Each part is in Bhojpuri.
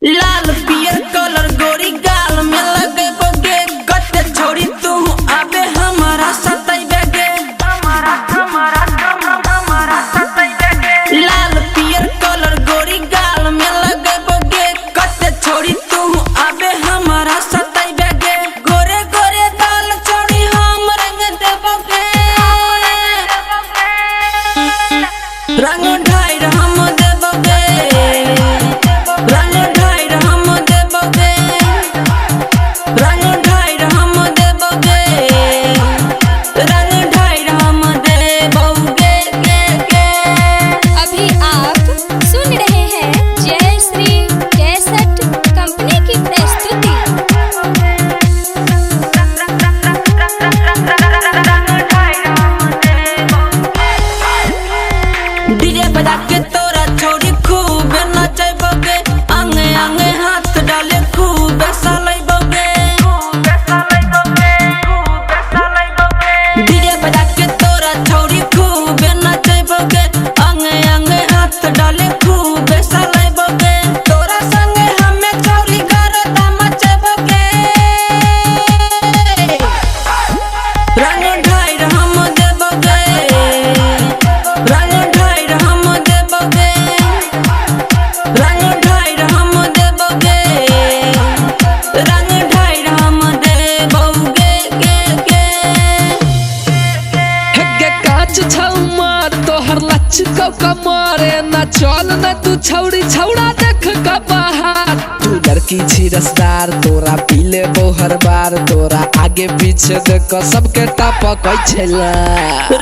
लाल पियर कलर गोरी गाल में लगे बोगे कते छोड़ी तू आबे हमारा सताई बेगे लाल पियर कलर गोरी गाल में लगे बोगे कते छोड़ी तू आबे हमारा सताई बेगे गोरे गोरे दाल छोड़ी हम रंग देबोगे रंग ढाई हम देबोगे रंग अभी आप सुन रहे हैं जयश्री कैसेट कंपनी की प्रस्तुति। डीजे बजा के तोरा छोड़ी खूब नचैबोगे अंगे अंगे हाथ डाले खूब सलैबोगे डीजे बजा के तोरा छोड़ी खूब नचैबोगे अंगे अंगे हाथ डाले खूब सलैबोगे तोरा संगे हमें चौरी करता मचैबोगे रंग ढाई हम देबोगे रंग ढाई हम देबोगे रंग ढाई हम देबोगे रंग ढाई हम देबोगे हेगे काच छौ मार तोहर लच कमारे ना चल ना तू छौड़ी छौड़ा देख का बाहर तू लड़की छी रसदार तोरा पीले बोहर बार तोरा आगे पीछे देख सबके टपकै छला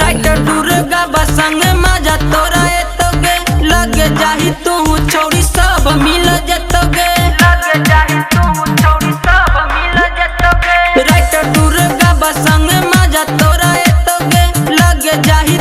राइटर दुर्गा बसंग मजा तोरा एतोगे लगे जाही तू छोड़ी सब मिल जतोगे राइटर दुर्गा बसंग मजा तोरा एतोगे लगे जाही